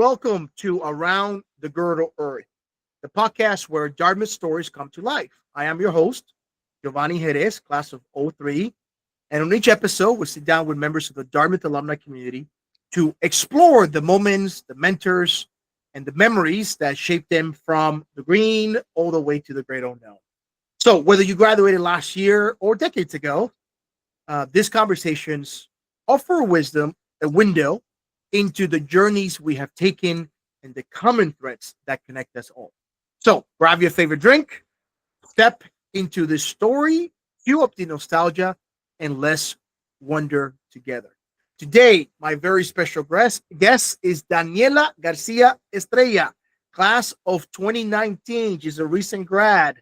welcome to Around the Girdle Earth, the podcast where Dartmouth stories come to life. I am your host, Giovanni Jerez, class of '03, and on each episode, we sit down with members of the Dartmouth alumni community to explore the moments, the mentors, and the memories that shaped them from the green all the way to the great unknown. So, whether you graduated last year or decades ago, these conversations offer wisdom, a window into the journeys we have taken and the common threads that connect us all. So, grab your favorite drink, step into the story, cue up the nostalgia, and let's wonder together. Today, my very special guest is Daniela Garcia Estrella, class of 2019. She's a recent grad.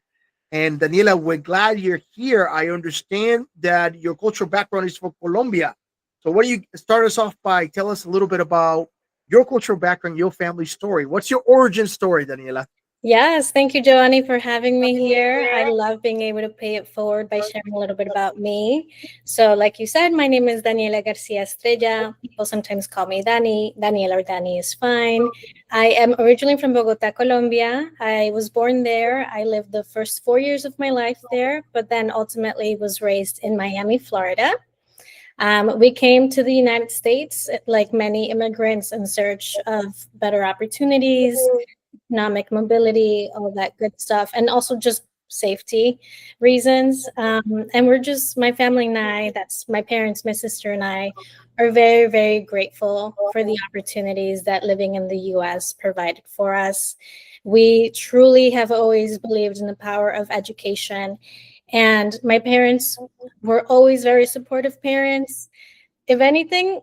And Daniela, we're glad you're here. I understand that your cultural background is from Colombia. So why don't you start us off by tell us a little bit about your cultural background, your family story. What's your origin story, Daniela? Yes, thank you, Giovanni, for having me here. I love being able to pay it forward by sharing a little bit about me. So, like you said, my name is Daniela Garcia Estrella. People sometimes call me Dani. Daniela or Dani is fine. I am originally from Bogotá, Colombia. I was born there. I lived the first 4 years of my life there, but then ultimately was raised in Miami, Florida. We came to the United States, like many immigrants, in search of better opportunities, economic mobility, all that good stuff, and also just safety reasons. And we're just, my family and I, that's my parents, my sister and I, are very, very grateful for the opportunities that living in the US provided for us. We truly have always believed in the power of education. And my parents were always very supportive parents. If anything,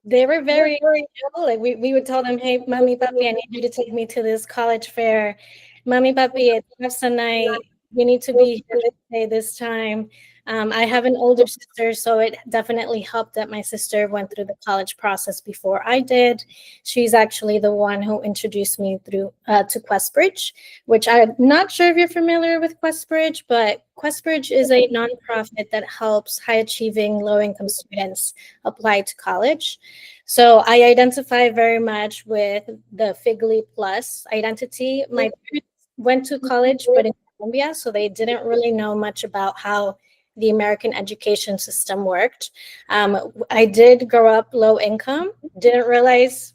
they were very chill. Like we would tell them, hey, mommy, papi, I need you to take me to this college fair. Mommy, papi, it's night. We need to be here this time. I have an older sister, so it definitely helped that my sister went through the college process before I did. She's actually the one who introduced me through to QuestBridge, which I'm not sure if you're familiar with QuestBridge, but QuestBridge is a nonprofit that helps high-achieving, low-income students apply to college. So I identify very much with the Figly Plus identity. My parents went to college, but in Colombia, so they didn't really know much about how the American education system worked. I did grow up low income, didn't realize,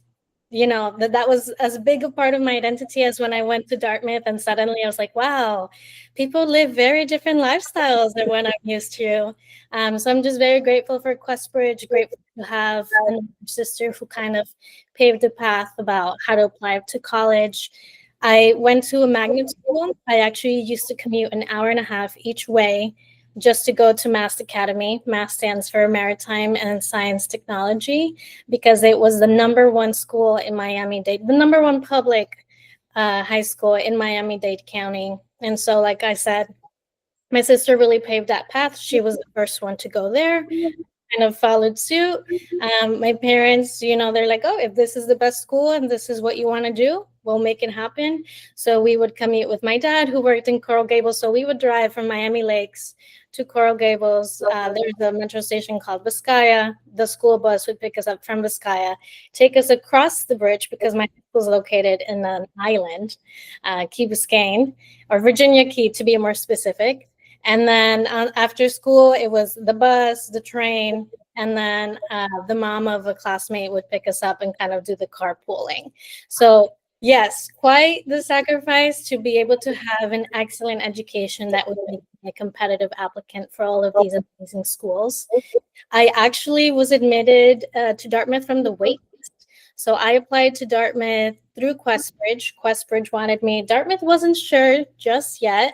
that was as big a part of my identity as when I went to Dartmouth, and suddenly I was like, wow, people live very different lifestyles than what I'm used to. So I'm just very grateful for QuestBridge, grateful to have a sister who kind of paved the path about how to apply to college. I went to a magnet school. I actually used to commute an hour and a half each way just to go to Mast Academy. Mast stands for Maritime and Science Technology, because it was the #1 school in Miami-Dade, the #1 public high school in Miami-Dade County. And so, like I said, my sister really paved that path. She was the first one to go there, kind of followed suit. My parents, they're like, oh, if this is the best school and this is what you want to do, we'll make it happen. So we would commute with my dad, who worked in Coral Gables. So we would drive from Miami Lakes to Coral Gables. There's a metro station called Vizcaya. The school bus would pick us up from Vizcaya, take us across the bridge, because my school is located in an island, Key Biscayne, or Virginia Key to be more specific. And then after school, it was the bus, the train, and then the mom of a classmate would pick us up and kind of do the carpooling. So yes, quite the sacrifice to be able to have an excellent education that would make me a competitive applicant for all of these amazing schools. I actually was admitted to Dartmouth from the waitlist. So I applied to Dartmouth through QuestBridge. QuestBridge wanted me. Dartmouth wasn't sure just yet.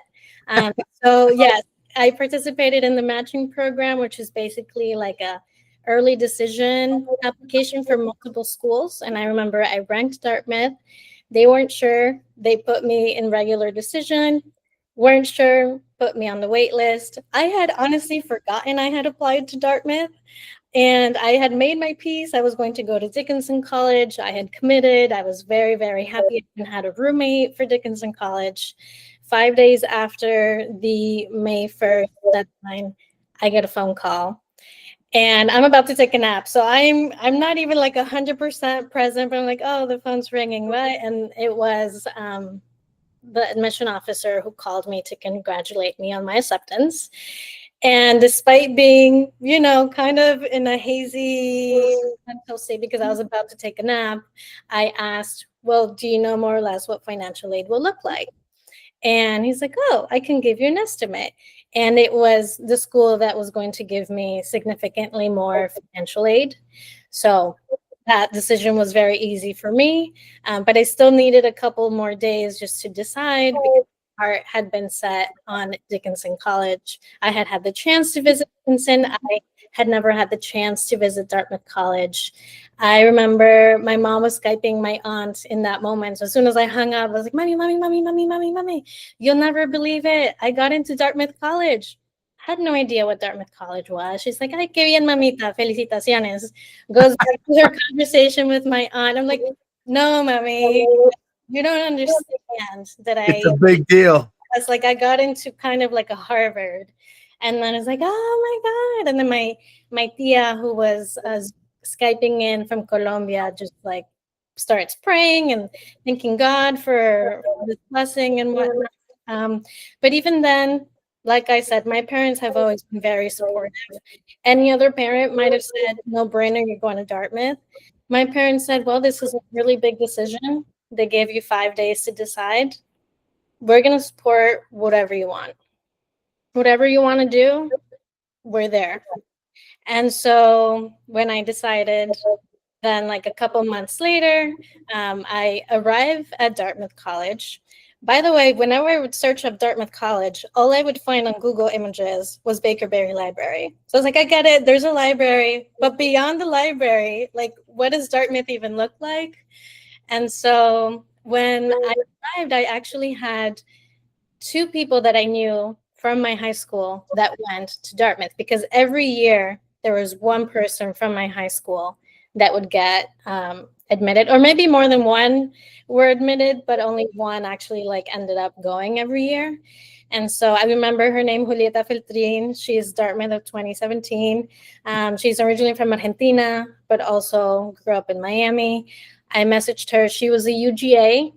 So yes, I participated in the matching program, which is basically like a early decision application for multiple schools. And I remember I ranked Dartmouth. They weren't sure. They put me in regular decision. Weren't sure, put me on the wait list. I had honestly forgotten I had applied to Dartmouth. And I had made my peace. I was going to go to Dickinson College. I had committed. I was very, very happy and had a roommate for Dickinson College. 5 days after the May 1st deadline, I get a phone call. and I'm about to take a nap. So I'm not even like 100% present, but I'm like, oh, the phone's ringing, right? And it was the admission officer who called me to congratulate me on my acceptance. And despite being, kind of in a hazy mental state because I was about to take a nap, I asked, well, do you know more or less what financial aid will look like? And he's like, oh, I can give you an estimate. And it was the school that was going to give me significantly more financial aid. So that decision was very easy for me. But I still needed a couple more days just to decide because my heart had been set on Dickinson College. I had had the chance to visit Dickinson. I had never had the chance to visit Dartmouth College. I remember my mom was Skyping my aunt in that moment. So as soon as I hung up, I was like, mommy, mommy, mommy, mommy, mommy, mommy, you'll never believe it. I got into Dartmouth College. I had no idea what Dartmouth College was. She's like, ay, qué bien, mamita, felicitaciones. Goes back to her conversation with my aunt. I'm like, no, mommy, you don't understand that It's a big deal. it's like I got into kind of like a Harvard. And then it's like, oh my God. And then my tia, who was Skyping in from Colombia, just like starts praying and thanking God for this blessing and whatnot. But even then, like I said, my parents have always been very supportive. Any other parent might have said, no brainer, you're going to Dartmouth. My parents said, well, this is a really big decision. They gave you 5 days to decide. We're going to support whatever you want. Whatever you want to do, we're there. And so when I decided, then like a couple months later, I arrived at Dartmouth College. By the way, whenever I would search up Dartmouth College, all I would find on Google Images was Baker Berry Library. So I was like, I get it, there's a library, but beyond the library, like what does Dartmouth even look like? And so when I arrived, I actually had 2 people that I knew from my high school that went to Dartmouth, because every year there was one person from my high school that would get admitted, or maybe more than one were admitted, but only one actually like ended up going every year. And so I remember her name, Julieta Filterine. She's Dartmouth of 2017. She's originally from Argentina, but also grew up in Miami. I messaged her. She was a UGA.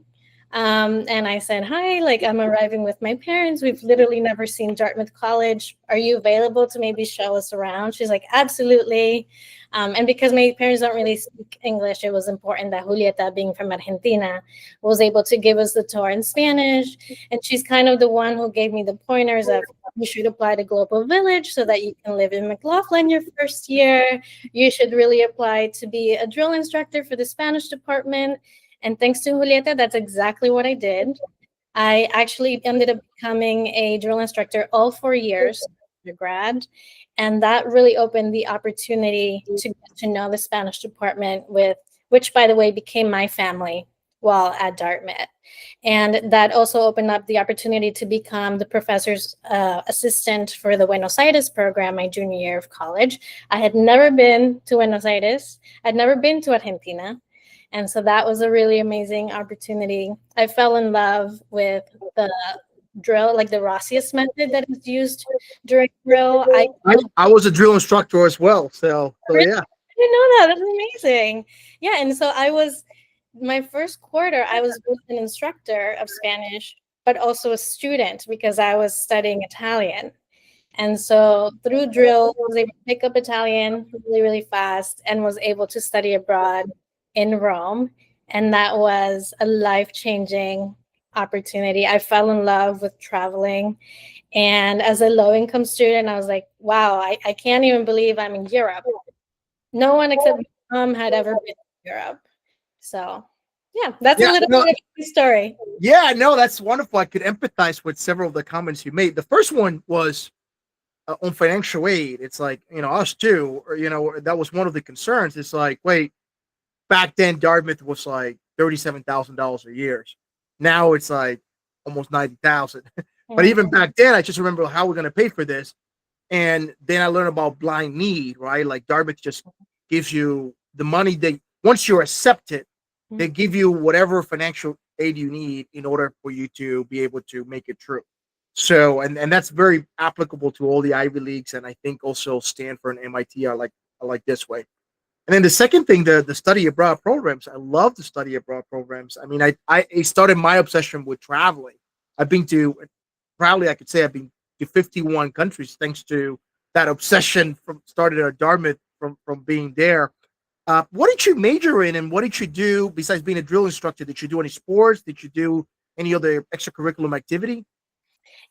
And I said, hi, like I'm arriving with my parents. We've literally never seen Dartmouth College. Are you available to maybe show us around? She's like, absolutely. And because my parents don't really speak English, it was important that Julieta, being from Argentina, was able to give us the tour in Spanish. And she's kind of the one who gave me the pointers of you should apply to Global Village so that you can live in McLaughlin your first year. You should really apply to be a drill instructor for the Spanish department. And thanks to Julieta, that's exactly what I did. I actually ended up becoming a drill instructor all 4 years, undergrad. And that really opened the opportunity to get to know the Spanish department, which, by the way, became my family while at Dartmouth. And that also opened up the opportunity to become the professor's assistant for the Buenos Aires program my junior year of college. I had never been to Buenos Aires. I'd never been to Argentina. And so that was a really amazing opportunity. I fell in love with the drill, like the Rossius method that is used during drill. I was a drill instructor as well. So really? yeah. I didn't know that. That's amazing. Yeah. And so my first quarter, I was both an instructor of Spanish, but also a student because I was studying Italian. And so through drill, I was able to pick up Italian really, really fast and was able to study abroad in Rome. And that was a life-changing opportunity. I fell in love with traveling. And as a low-income student, I was like, wow, I can't even believe I'm in Europe. No one except my mom had ever been to Europe. So yeah, that's a little bit of my story. Yeah, no, that's wonderful. I could empathize with several of the comments you made. The first one was on financial aid. It's like, us too, or, that was one of the concerns. It's like, wait, back then Dartmouth was like $37,000 a year. Now it's like almost 90,000. But even back then, I just remember how we're going to pay for this. And then I learned about blind need, right? Like Dartmouth just gives you the money. Once you're accepted, they give you whatever financial aid you need in order for you to be able to make it true. So, and that's very applicable to all the Ivy Leagues, and I think also Stanford and MIT are I like this way. And then the second thing, the study abroad programs. I love the study abroad programs. I mean, I started my obsession with traveling. I've been to, proudly I could say I've been to 51 countries thanks to that obsession from started at Dartmouth from being there. What did you major in, and what did you do besides being a drill instructor? Did you do any sports? Did you do any other extracurriculum activity?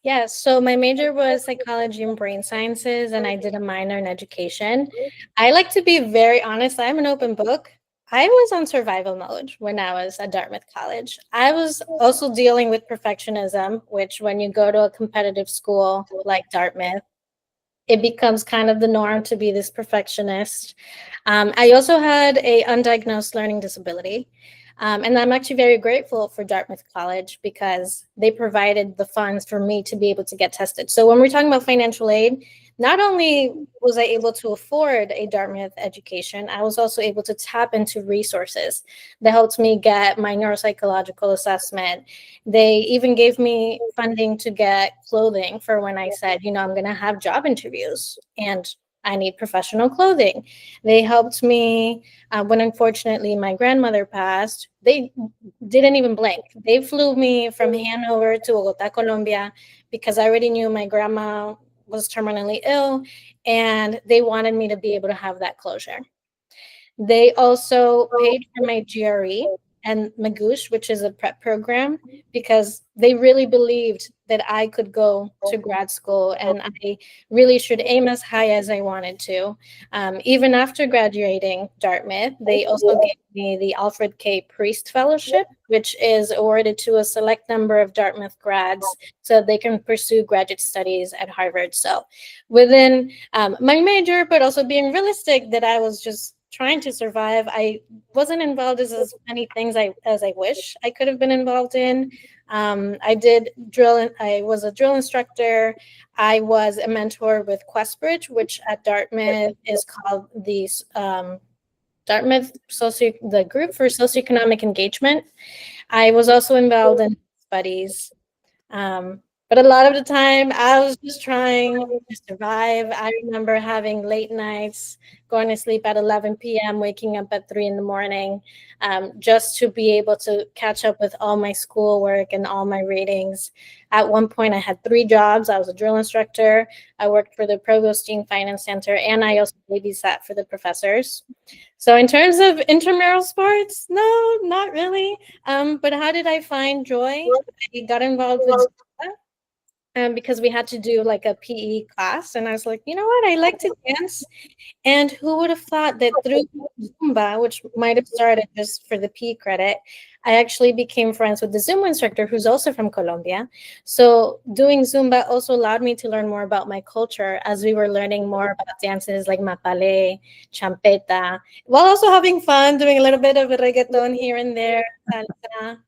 Yeah, so my major was psychology and brain sciences, and I did a minor in education. I like to be very honest, I'm an open book. I was on survival mode when I was at Dartmouth College. I was also dealing with perfectionism, which, when you go to a competitive school like Dartmouth, it becomes kind of the norm to be this perfectionist. I also had a undiagnosed learning disability. And I'm actually very grateful for Dartmouth College because they provided the funds for me to be able to get tested. So when we're talking about financial aid, not only was I able to afford a Dartmouth education, I was also able to tap into resources that helped me get my neuropsychological assessment. They even gave me funding to get clothing for when I said, I'm going to have job interviews and I need professional clothing. They helped me when, unfortunately, my grandmother passed. They didn't even blink. They flew me from Hanover to Bogotá, Colombia, because I already knew my grandma was terminally ill, and they wanted me to be able to have that closure. They also paid for my GRE and Magoosh, which is a prep program, because they really believed that I could go to grad school and I really should aim as high as I wanted to. Even after graduating Dartmouth, they also gave me the Alfred K. Priest Fellowship, which is awarded to a select number of Dartmouth grads so they can pursue graduate studies at Harvard. So within my major, but also being realistic that I was just trying to survive, I wasn't involved as many things as I wish I could have been involved in. I did drill. I was a drill instructor. I was a mentor with QuestBridge, which at Dartmouth is called the the group for socioeconomic engagement. I was also involved in studies. But a lot of the time, I was just trying to survive. I remember having late nights, going to sleep at 11 p.m., waking up at 3 in the morning, just to be able to catch up with all my schoolwork and all my readings. At one point, I had 3 jobs. I was a drill instructor. I worked for the Provost Dean Finance Center, and I also babysat for the professors. So in terms of intramural sports, no, not really. But how did I find joy? I got involved with Zumba, because we had to do like a PE class. And I was like, you know what? I like to dance. And who would have thought that through Zumba, which might have started just for the PE credit, I actually became friends with the Zumba instructor, who's also from Colombia. So doing Zumba also allowed me to learn more about my culture as we were learning more about dances like mapale, champeta, while also having fun, doing a little bit of reggaeton here and there, salsa.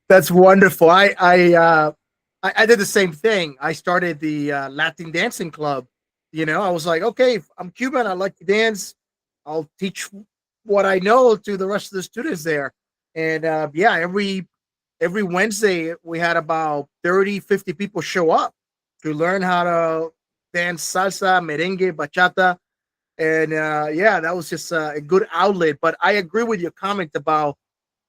That's wonderful. I did the same thing. I started the Latin dancing club. I was like, okay, if I'm Cuban, I like to dance. I'll teach what I know to the rest of the students there. And yeah, every Wednesday we had about 30, 50 people show up to learn how to dance salsa, merengue, bachata. And yeah, that was just a good outlet. But I agree with your comment about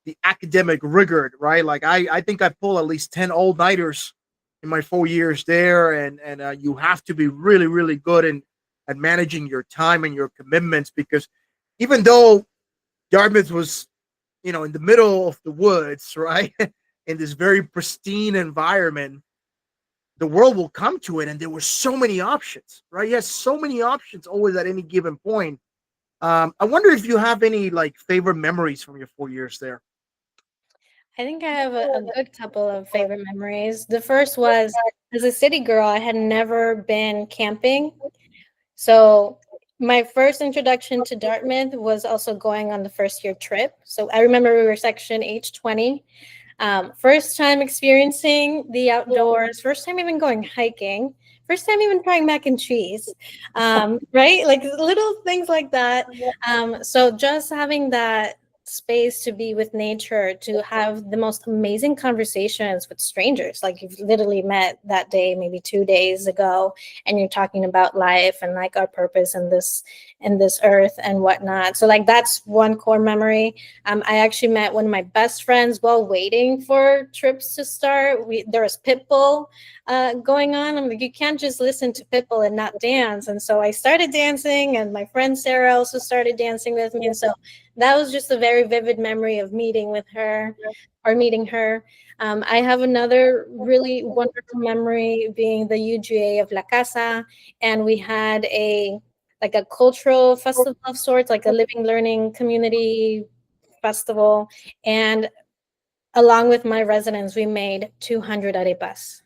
the academic rigor, right? Like I think I pull at least 10 all-nighters in my 4 years there, and you have to be really, really good at managing your time and your commitments, because even though Dartmouth was, in the middle of the woods, right, in this very pristine environment, the world will come to it, and there were so many options, right? Yes, so many options always at any given point. I wonder if you have any like favorite memories from your 4 years there. I think I have a good couple of favorite memories. The first was, as a city girl, I had never been camping. So my first introduction to Dartmouth was also going on the first year trip. So I remember we were section H20. First time experiencing the outdoors, first time even going hiking, first time even trying mac and cheese, right? Like little things like that. So just having that space to be with nature, to have the most amazing conversations with strangers. Like you've literally met that day, maybe 2 days ago, and you're talking about life and like our purpose in this earth and whatnot. So like that's one core memory. I actually met one of my best friends while waiting for trips to start. There was Pitbull going on. I'm like, you can't just listen to Pitbull and not dance. And so I started dancing, and my friend Sarah also started dancing with me. And so that was just a very vivid memory of meeting her. I have another really wonderful memory being the UGA of La Casa, and we had a cultural festival of sorts, like a living learning community festival. And along with my residents, we made 200 arepas.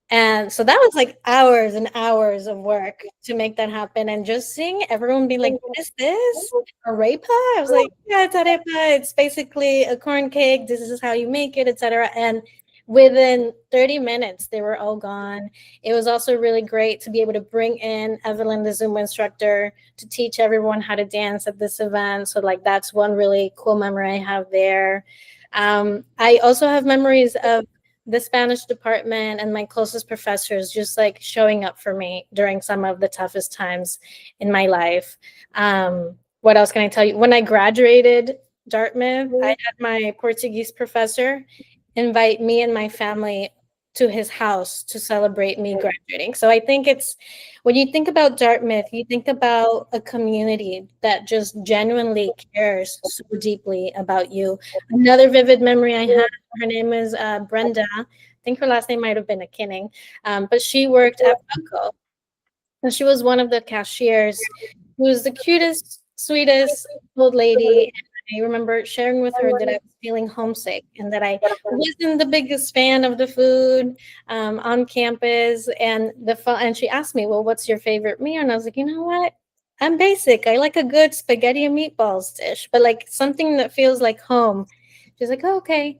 And so that was like hours and hours of work to make that happen. And just seeing everyone be like, what is this? Arepa? I was like, yeah, it's arepa. It's basically a corn cake. This is how you make it, etc. And within 30 minutes, they were all gone. It was also really great to be able to bring in Evelyn, the Zumba instructor, to teach everyone how to dance at this event. So like that's one really cool memory I have there. I also have memories of the Spanish department and my closest professors just like showing up for me during some of the toughest times in my life. What else can I tell you? When I graduated Dartmouth, I had my Portuguese professor invite me and my family to his house to celebrate me graduating. So I think it's, when you think about Dartmouth, you think about a community that just genuinely cares so deeply about you. Another vivid memory I have, her name is Brenda. I think her last name might have been a Kinning, but she worked at Funko. And she was one of the cashiers. She was the cutest, sweetest old lady. I remember sharing with her that I was feeling homesick and that I wasn't the biggest fan of the food on campus. And she asked me, well, what's your favorite meal? And I was like, you know what? I'm basic. I like a good spaghetti and meatballs dish, but like something that feels like home. She's like, oh, okay.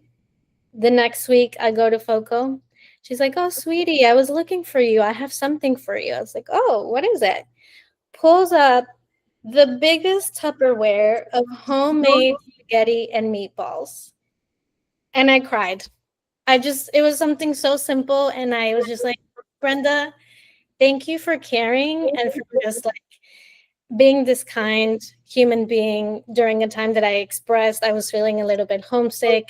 The next week I go to FOCO. She's like, oh, sweetie, I was looking for you. I have something for you. I was like, oh, what is it? Pulls up the biggest Tupperware of homemade spaghetti and meatballs. And I cried. It was something so simple. And I was just like, Brenda, thank you for caring and for just like being this kind human being during a time that I expressed I was feeling a little bit homesick.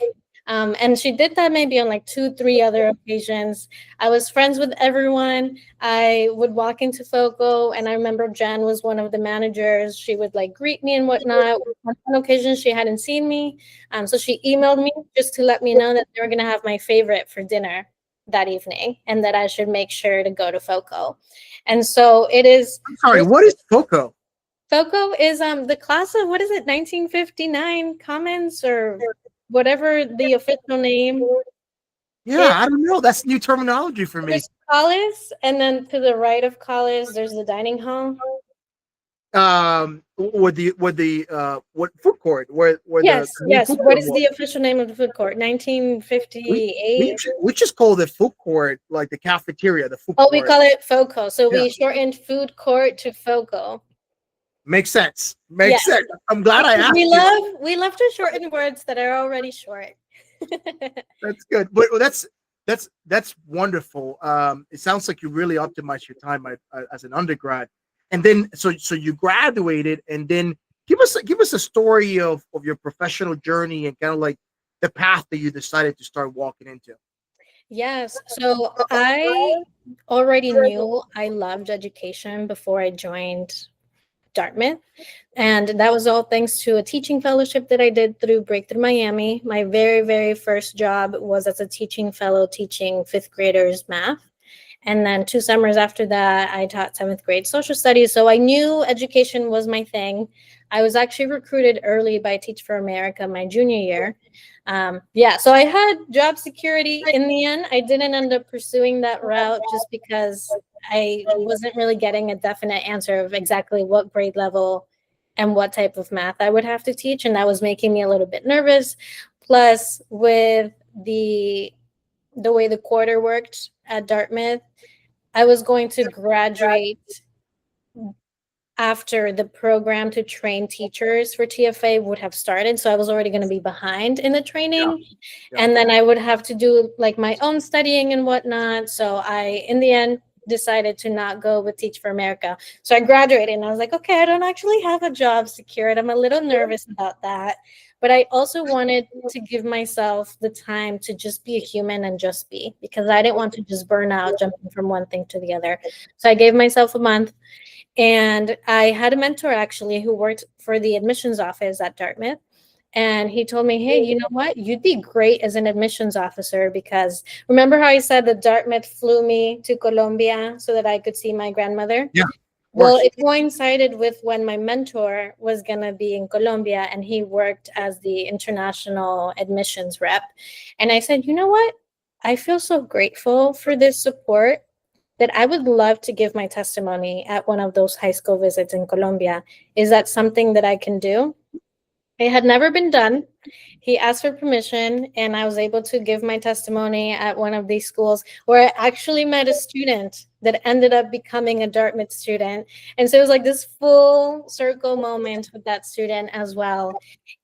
And she did that maybe on like 2-3 other occasions. I was friends with everyone. I would walk into FOCO, and I remember Jen was one of the managers. She would like greet me and whatnot. On one occasion, she hadn't seen me. So she emailed me just to let me know that they were going to have my favorite for dinner that evening and that I should make sure to go to FOCO. And so it is. I'm sorry, what is FOCO? FOCO is the class of, what is it, 1959 Commons or whatever the official name. Yeah, I don't know. That's new terminology for me. There's college, and then to the right of college, there's the dining hall. What food court? Where yes. food What is court the official name of the food court? 1958. we just call the food court like the cafeteria. The food Oh, court. we call it FOCO. So Yeah. we shortened food court to FOCO. Makes sense. Makes sense. I'm glad I asked. We love to shorten words that are already short. That's good. But that's wonderful. It sounds like you really optimized your time as an undergrad, and then so you graduated, and then give us a story of your professional journey and kind of like the path that you decided to start walking into. Yes. So I already knew I loved education before I joined Dartmouth. And that was all thanks to a teaching fellowship that I did through Breakthrough Miami. My very, very first job was as a teaching fellow teaching fifth graders math. And then 2 summers after that, I taught 7th grade social studies. So I knew education was my thing. I was actually recruited early by Teach for America my junior year. So I had job security in the end. I didn't end up pursuing that route just because I wasn't really getting a definite answer of exactly what grade level and what type of math I would have to teach. And that was making me a little bit nervous. Plus, with the way the quarter worked at Dartmouth, I was going to graduate after the program to train teachers for TFA would have started. So I was already going to be behind in the training. Yeah. And then I would have to do like my own studying and whatnot. So I, in the end, decided to not go with Teach for America. So I graduated and I was like, okay, I don't actually have a job secured. I'm a little nervous about that. But I also wanted to give myself the time to just be a human and just be, because I didn't want to just burn out jumping from one thing to the other. So I gave myself a month. And I had a mentor actually who worked for the admissions office at Dartmouth. And he told me, hey, you know what? You'd be great as an admissions officer, because remember how I said that Dartmouth flew me to Colombia so that I could see my grandmother? Yeah. Well, it coincided with when my mentor was going to be in Colombia, and he worked as the international admissions rep. And I said, you know what? I feel so grateful for this support that I would love to give my testimony at one of those high school visits in Colombia. Is that something that I can do? It had never been done. He asked for permission, and I was able to give my testimony at one of these schools where I actually met a student that ended up becoming a Dartmouth student. And so it was like this full circle moment with that student as well.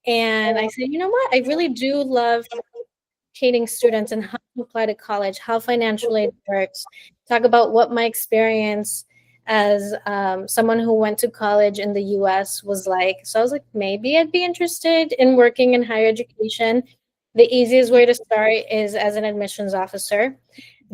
And I said, you know what? I really do love educating students and how to apply to college, how financial aid works, talk about what my experience as someone who went to college in the US was like. So I was like, maybe I'd be interested in working in higher education. The easiest way to start is as an admissions officer.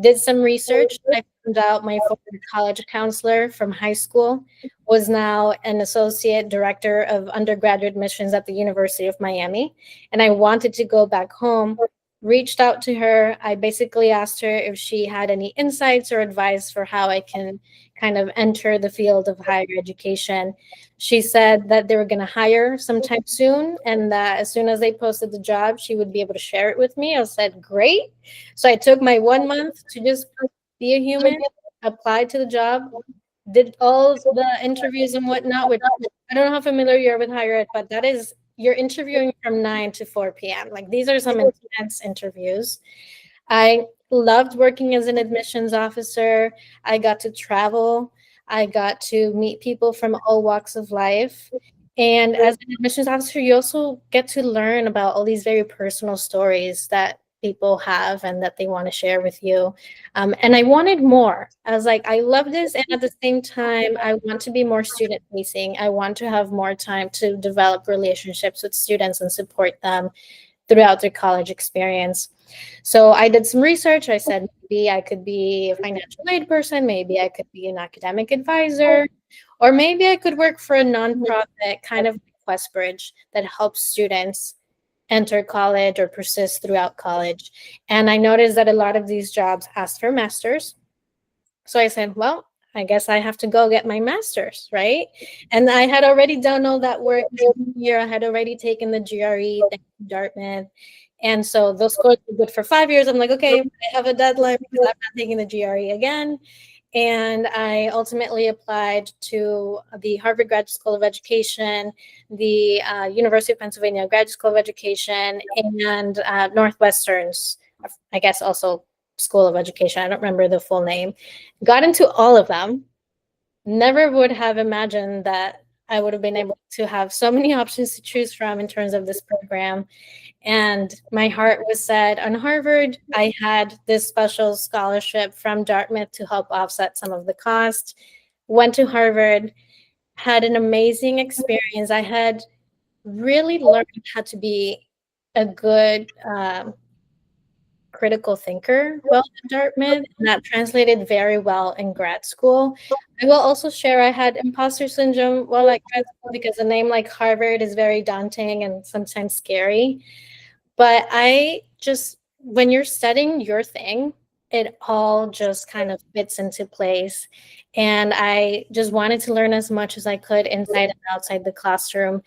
Did some research. I found out my former college counselor from high school was now an associate director of undergraduate admissions at the University of Miami. And I wanted to go back home, reached out to her. I basically asked her if she had any insights or advice for how I can kind of enter the field of higher education. She said that they were going to hire sometime soon, and that as soon as they posted the job, she would be able to share it with me. I said, great. So I took my 1 month to just be a human, applied to the job, did all the interviews and whatnot, which I don't know how familiar you are with higher ed, but that is, you're interviewing from 9 to 4 p.m. Like, these are some intense interviews. I loved working as an admissions officer. I got to travel. I got to meet people from all walks of life. And as an admissions officer, you also get to learn about all these very personal stories that people have and that they want to share with you. And I wanted more. I was like, I love this. And at the same time, I want to be more student facing. I want to have more time to develop relationships with students and support them throughout their college experience. So I did some research. I said, maybe I could be a financial aid person. Maybe I could be an academic advisor, or maybe I could work for a nonprofit kind of like QuestBridge that helps students enter college or persist throughout college. And I noticed that a lot of these jobs asked for masters. So I said, well, I guess I have to go get my master's, right? And I had already done all that work year. I had already taken the GRE, Dartmouth. And so those scores were good for 5 years. I'm like, okay, I have a deadline because I'm not taking the GRE again. And I ultimately applied to the Harvard Graduate School of Education, the University of Pennsylvania Graduate School of Education, and Northwestern's, I guess, also School of Education. I don't remember the full name. Got into all of them. Never would have imagined that I would have been able to have so many options to choose from in terms of this program. And my heart was set on Harvard. I had this special scholarship from Dartmouth to help offset some of the cost. Went to Harvard, had an amazing experience. I had really learned how to be a good critical thinker well at Dartmouth, and that translated very well in grad school. I will also share I had imposter syndrome while at grad school because a name like Harvard is very daunting and sometimes scary. But I just, when you're studying your thing, it all just kind of fits into place. And I just wanted to learn as much as I could inside and outside the classroom.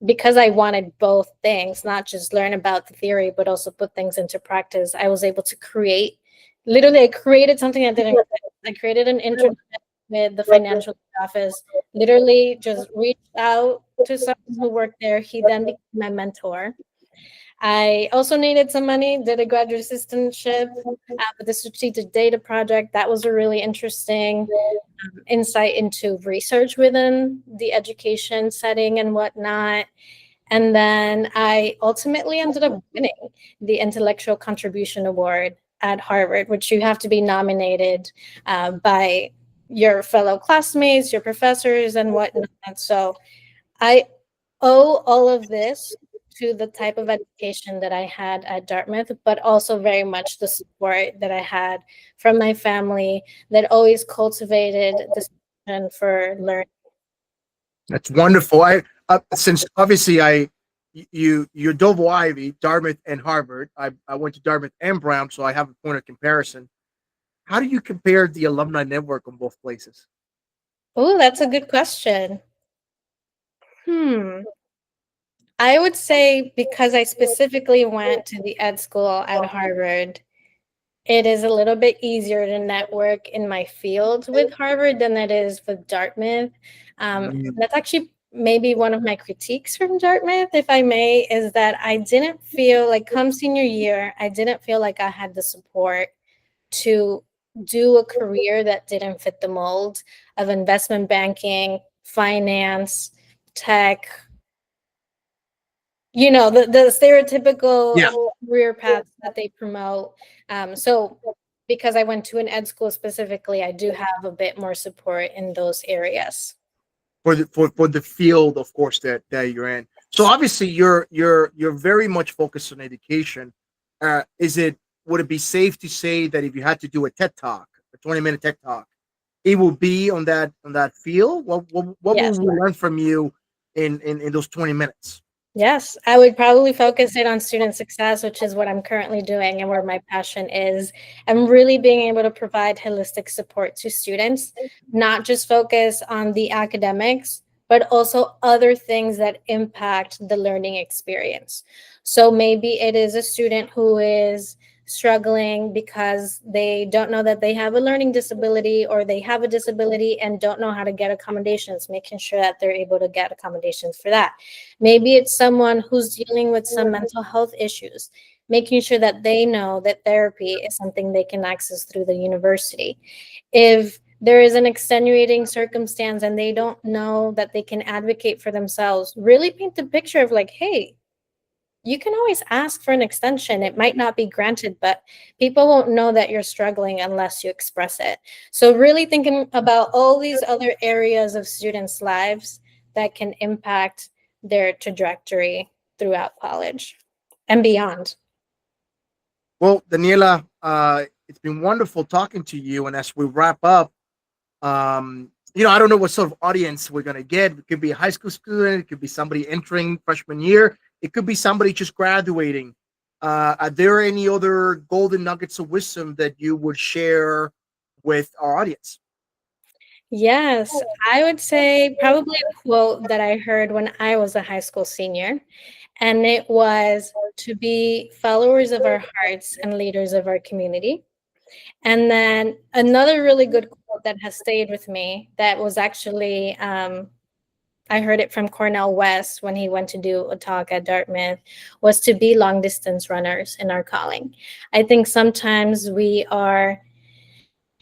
Because I wanted both things, not just learn about the theory, but also put things into practice, I was able to create, literally, I created something I didn't, I created an internship with the financial office, literally just reached out to someone who worked there. He then became my mentor. I also needed some money, did a graduate assistantship with the strategic data project. That was a really interesting insight into research within the education setting and whatnot. And then I ultimately ended up winning the Intellectual Contribution Award at Harvard, which you have to be nominated by your fellow classmates, your professors, and whatnot. So I owe all of this to the type of education that I had at Dartmouth, but also very much the support that I had from my family that always cultivated this passion for learning. That's wonderful. Since obviously you're double Ivy, Dartmouth and Harvard. I went to Dartmouth and Brown, so I have a point of comparison. How do you compare the alumni network on both places? Oh, that's a good question. I would say because I specifically went to the ed school at Harvard, it is a little bit easier to network in my field with Harvard than it is with Dartmouth. That's actually maybe one of my critiques from Dartmouth, if I may, is that I didn't feel like come senior year, I didn't feel like I had the support to do a career that didn't fit the mold of investment banking, finance, tech, the stereotypical career paths that they promote. So because I went to an ed school specifically, I do have a bit more support in those areas. For the field, of course, that you're in. So obviously you're very much focused on education. Would it be safe to say that if you had to do a TED Talk, a 20-minute TED Talk, it will be on that field? What Yes. will we learn from you in those 20 minutes? Yes, I would probably focus it on student success, which is what I'm currently doing and where my passion is. And really being able to provide holistic support to students, not just focus on the academics, but also other things that impact the learning experience. So maybe it is a student who is struggling because they don't know that they have a learning disability, or they have a disability and don't know how to get accommodations, making sure that they're able to get accommodations for that. Maybe it's someone who's dealing with some mental health issues, making sure that they know that therapy is something they can access through the university. If there is an extenuating circumstance and they don't know that they can advocate for themselves, really paint the picture of like, hey, you can always ask for an extension. It might not be granted, but people won't know that you're struggling unless you express it. So really thinking about all these other areas of students' lives that can impact their trajectory throughout college and beyond. Well, Daniela, it's been wonderful talking to you. And as we wrap up, I don't know what sort of audience we're going to get. It could be a high school student. It could be somebody entering freshman year. It could be somebody just graduating. Are there any other golden nuggets of wisdom that you would share with our audience? Yes, I would say probably a quote that I heard when I was a high school senior, and it was to be followers of our hearts and leaders of our community. And then another really good quote that has stayed with me that was actually, I heard it from Cornel West when he went to do a talk at Dartmouth, was to be long distance runners in our calling. I think sometimes we are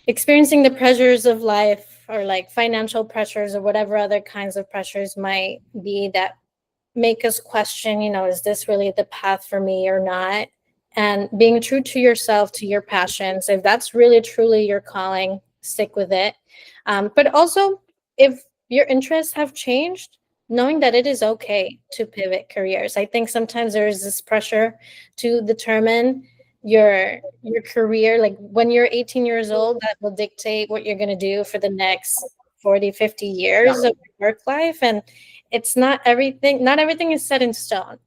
experiencing the pressures of life, or like financial pressures or whatever other kinds of pressures might be, that make us question, is this really the path for me or not? And being true to yourself, to your passions, if that's really truly your calling, stick with it. But also, if your interests have changed, knowing that it is okay to pivot careers. I think sometimes there is this pressure to determine your career, like when you're 18 years old, that will dictate what you're going to do for the next 40, 50 years of your work life. And it's not everything is set in stone.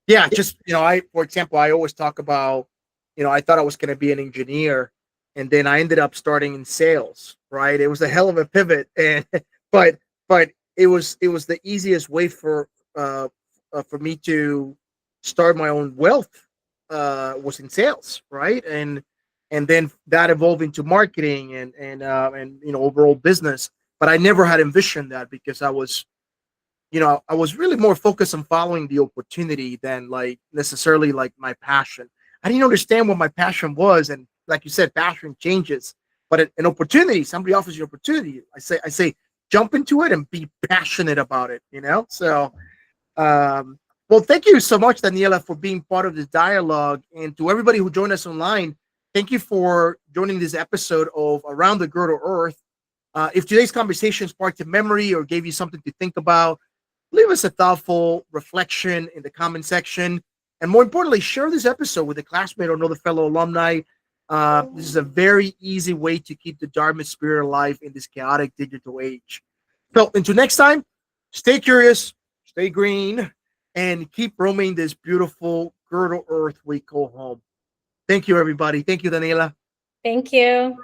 Yeah, just for example, I always talk about, I thought I was going to be an engineer, and then I ended up starting in sales. Right, it was a hell of a pivot, and but it was the easiest way for me to start my own wealth. Was in sales, right, and then that evolved into marketing and overall business. But I never had envisioned that because I was I was really more focused on following the opportunity than like necessarily like my passion. I didn't understand what my passion was, and like you said, passion changes. But an opportunity, somebody offers you an opportunity. I say, jump into it and be passionate about it. So, well, thank you so much, Daniela, for being part of this dialogue, and to everybody who joined us online. Thank you for joining this episode of Around the Girdle Earth. If today's conversation sparked a memory or gave you something to think about, leave us a thoughtful reflection in the comment section. And more importantly, share this episode with a classmate or another fellow alumni. This is a very easy way to keep the Dartmouth spirit alive in this chaotic digital age. So until next time, stay curious, stay green, and keep roaming this beautiful girdle earth we call home. Thank you, everybody. Thank you, Daniela. Thank you.